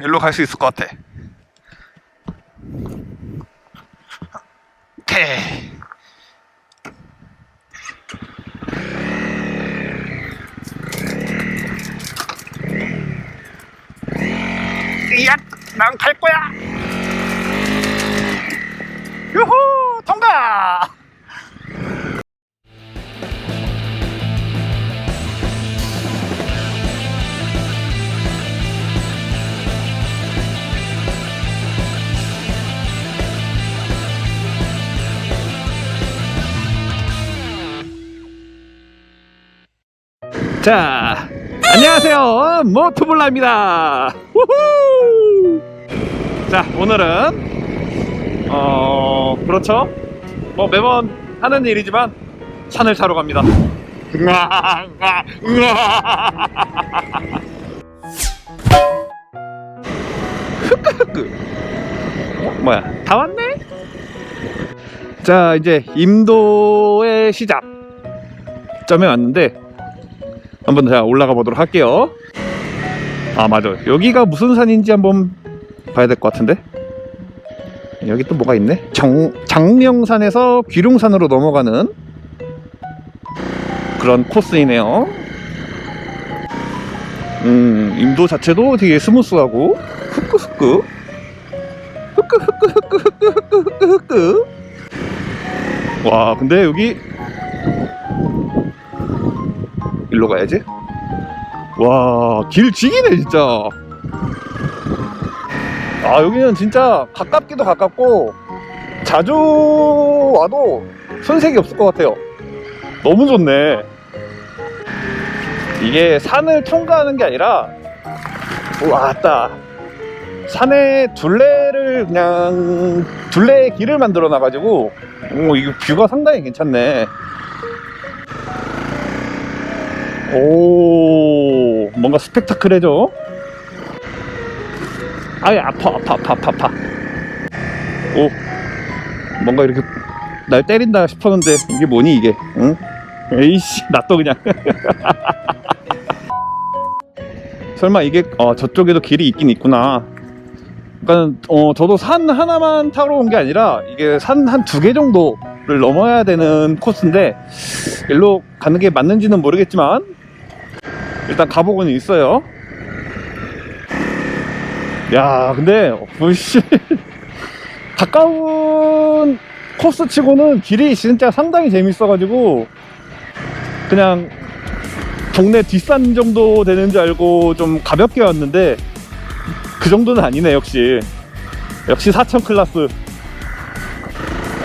일로 갈 수 있을 것 같아. 오케이. 이야, 난 갈 거야. 유후, 통과. 자, 안녕하세요, 모토블라입니다. 우후! 자, 오늘은 그렇죠, 뭐 매번 하는 일이지만 산을 타러 갑니다. 뭐야, 다 왔네? 자, 이제 임도의 시작점에 왔는데 한번 제가 올라가 보도록 할게요. 아, 맞아, 여기가 무슨 산인지 한번 봐야 될 것 같은데. 여기 또 뭐가 있네. 장명산에서 귀룡산으로 넘어가는 그런 코스이네요. 임도 자체도 되게 스무스하고 후끄후끄 후끄후끄. 와, 근데 여기 일로 가야지. 와, 길 지기네 진짜. 아, 여기는 진짜 가깝기도 가깝고 자주 와도 손색이 없을 것 같아요. 너무 좋네. 이게 산을 통과하는 게 아니라, 왔다, 산에 둘레의 길을 만들어 놔가지고 이거 뷰가 상당히 괜찮네. 오, 뭔가 스펙타클해져. 아예 아파. 오, 뭔가 이렇게 날 때린다 싶었는데 이게 뭐니 이게? 응? 에이씨, 놔둬 그냥. 설마 이게 저쪽에도 길이 있긴 있구나. 그러니까 저도 산 하나만 타러 온 게 아니라 이게 산 한 2개 정도를 넘어야 되는 코스인데 일로 가는 게 맞는지는 모르겠지만 일단 가보고는 있어요. 야, 근데 으씨, 가까운 코스 치고는 길이 진짜 상당히 재밌어가지고 그냥 동네 뒷산 정도 되는 줄 알고 좀 가볍게 왔는데 그 정도는 아니네. 역시 4000 클래스.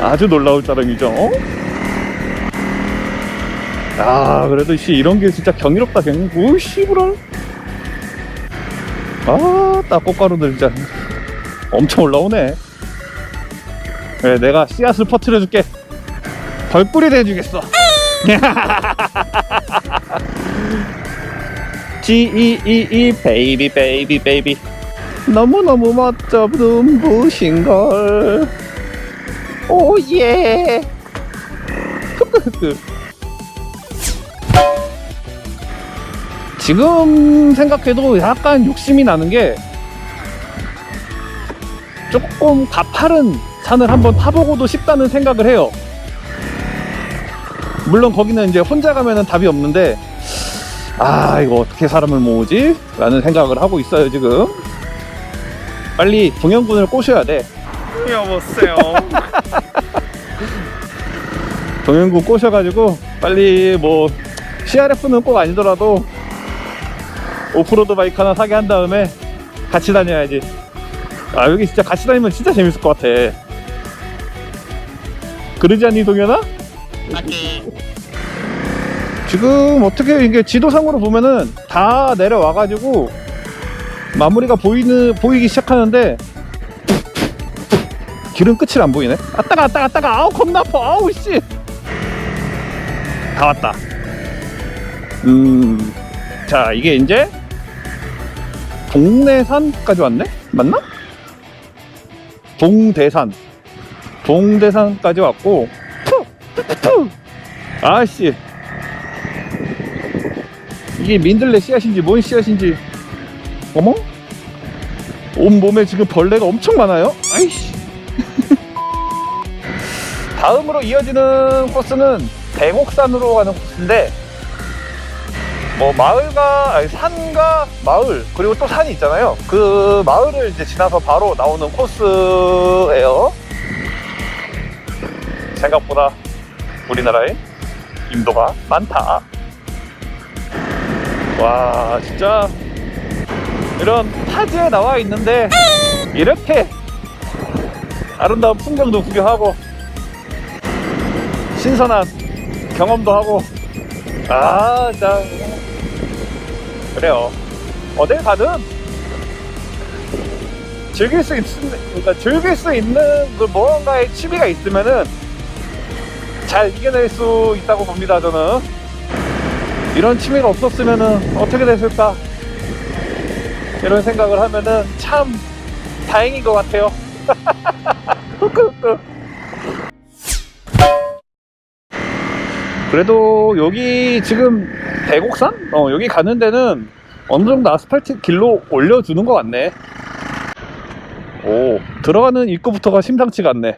아주 놀라울 따름이죠. 아, 그래도 씨, 이런 게 진짜 경이롭다. 우씨, 그럼. 아, 딱 꽃가루들 진짜 엄청 올라오네. 그래, 내가 씨앗을 퍼뜨려 줄게. 벌꿀이 돼주겠어. G-E-E-E 베이비 너무너무 멋져 눈부신걸. 오예. 지금 생각해도 약간 욕심이 나는 게 조금 가파른 산을 한번 타보고도 싶다는 생각을 해요. 물론 거기는 이제 혼자 가면은 답이 없는데, 아, 이거 어떻게 사람을 모으지? 라는 생각을 하고 있어요 지금. 빨리 동현군을 꼬셔야 돼. 여보세요. 동현군 꼬셔가지고 빨리 뭐 CRF는 꼭 아니더라도 오프로드 바이크 하나 사게 한 다음에 같이 다녀야지. 아, 여기 진짜 같이 다니면 진짜 재밌을 것 같아. 그러지 않니, 동현아? 지금 어떻게 이게 지도상으로 보면은 다 내려와가지고 마무리가 보이기 시작하는데 길은 끝이 안 보이네. 아따가 아우 겁나 아파. 아우 씨. 다 왔다. 자, 이게 이제 동내산까지 왔네? 맞나? 동대산까지 왔고, 아씨, 이게 민들레 씨앗인지 뭔 씨앗인지. 어머? 온몸에 지금 벌레가 엄청 많아요. 아이씨. 다음으로 이어지는 코스는 대곡산으로 가는 코스인데, 뭐 산과 마을, 그리고 또 산이 있잖아요. 그 마을을 이제 지나서 바로 나오는 코스예요. 생각보다 우리나라에 인도가 많다. 와, 진짜 이런 타지에 나와 있는데 이렇게 아름다운 풍경도 구경하고 신선한 경험도 하고, 아, 진짜 그래요. 어딜 가든 즐길 수 있는 그 무언가의 취미가 있으면은 잘 이겨낼 수 있다고 봅니다. 저는 이런 취미가 없었으면은 어떻게 됐을까, 이런 생각을 하면은 참 다행인 것 같아요. 그래도 여기 지금 대곡산? 여기 가는 데는 어느 정도 아스팔트 길로 올려주는 것 같네. 오, 들어가는 입구부터가 심상치가 않네.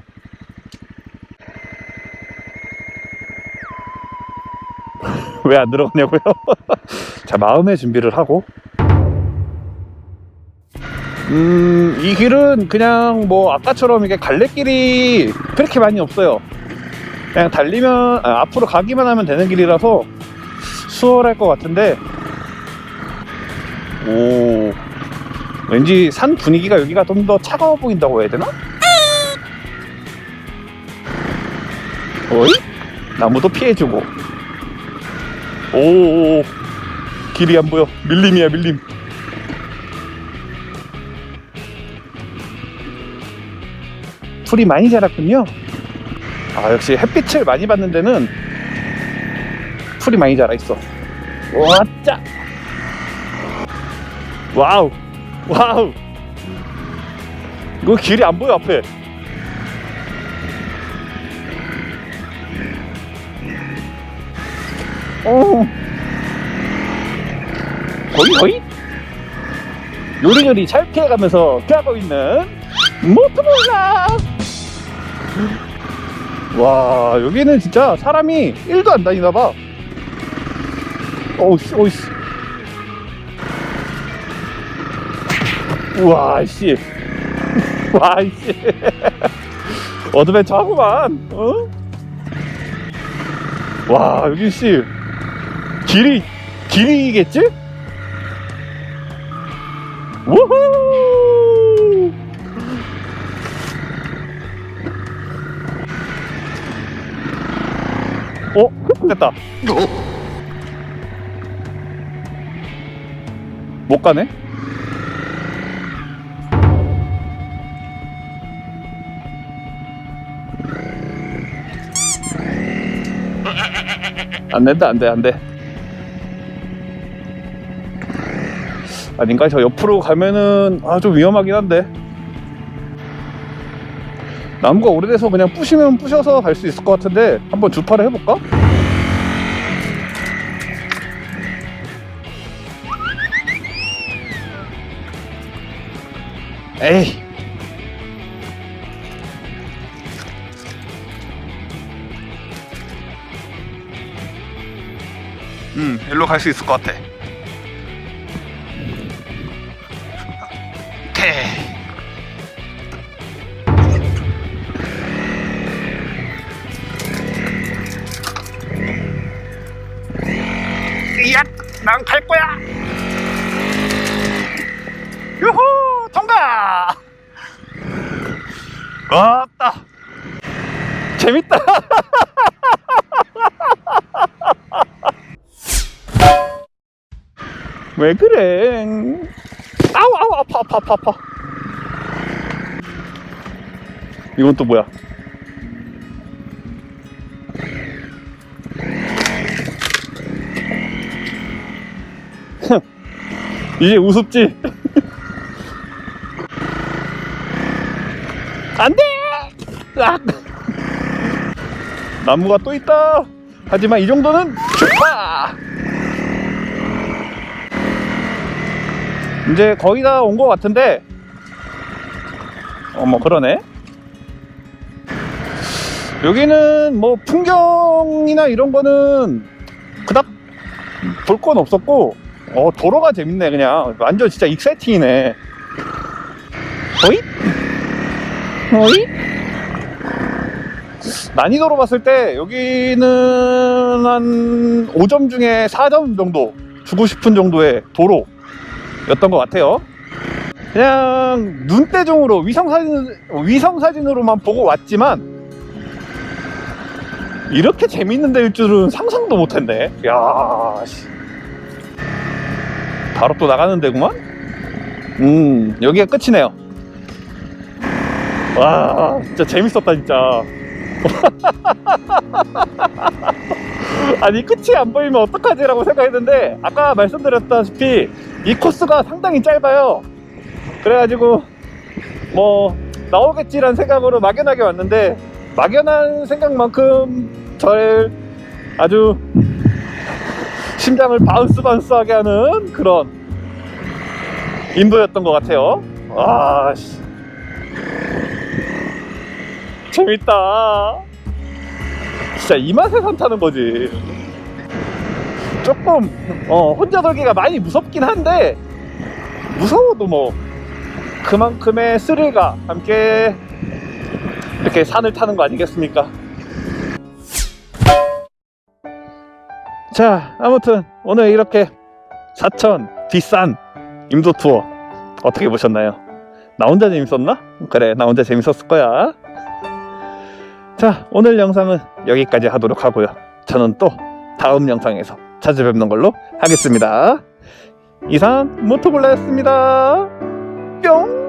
왜 안 들어가냐고요? 자, 마음의 준비를 하고. 이 길은 그냥 뭐 아까처럼 이게 갈래길이 그렇게 많이 없어요. 그냥 달리면, 앞으로 가기만 하면 되는 길이라서 수월할 것 같은데, 오, 왠지 산 분위기가 여기가 좀 더 차가워 보인다고 해야 되나? 어이? 나무도 피해주고. 오, 길이 안 보여. 밀림이야, 밀림. 풀이 많이 자랐군요. 아, 역시 햇빛을 많이 받는 데는 풀이 많이 자라 있어. 와짜. 와우, 와우. 이거 길이 안 보여, 앞에. 호이 요리요리 잘 피해가면서 가고 있는 모토볼라. 와, 여기는 진짜 사람이 1도 안 다니나봐. 오이씨. 우와, 씨. 와, 씨. 어드벤처 하구만. 와, 여기 씨. 길이겠지? 우후! 됐다. 못 가네? 안 된다, 안 돼. 아닌가? 저 옆으로 가면은 좀 위험하긴 한데. 나무가 오래돼서 그냥 부시면 부셔서 갈 수 있을 것 같은데, 한번 주파를 해볼까? 에이. 일로 갈 수 있을 것 같아. 오케이. 이야, 난 갈 거야. 유후, 통과. 왔다. 재밌다. 왜 그래? 아우, 아파. 이건 또 뭐야? 이제 우습지? 안 돼! 나무가 또 있다! 하지만 이 정도는 좋다! 이제 거의 다 온 것 같은데, 뭐 그러네. 여기는 뭐 풍경이나 이런 거는 그닥 볼 건 없었고, 도로가 재밌네. 그냥 완전 진짜 익사이팅이네. 어이? 어이? 난이도로 봤을 때 여기는 한 5점 중에 4점 정도 주고 싶은 정도의 도로였던 것 같아요. 그냥 눈대중으로 위성사진으로만 보고 왔지만 이렇게 재밌는 데일 줄은 상상도 못했네. 야, 바로 또 나가는 데구만. 여기가 끝이네요. 와, 진짜 재밌었다 진짜. 아니, 끝이 안 보이면 어떡하지 라고 생각했는데, 아까 말씀드렸다시피 이 코스가 상당히 짧아요. 그래가지고 뭐 나오겠지란 생각으로 막연하게 왔는데, 막연한 생각만큼 저를 아주 심장을 바운스바운스하게 하는 그런 인도였던 것 같아요. 와, 재밌다. 진짜 이 맛에 산 타는 거지. 조금 혼자 돌기가 많이 무섭긴 한데, 무서워도 뭐 그만큼의 스릴과 함께 이렇게 산을 타는 거 아니겠습니까? 자, 아무튼 오늘 이렇게 사천 뒷산 임도 투어 어떻게 보셨나요? 나 혼자 재밌었나? 그래, 나 혼자 재밌었을 거야. 자, 오늘 영상은 여기까지 하도록 하고요. 저는 또 다음 영상에서 찾아뵙는 걸로 하겠습니다. 이상 모토볼라였습니다. 뿅!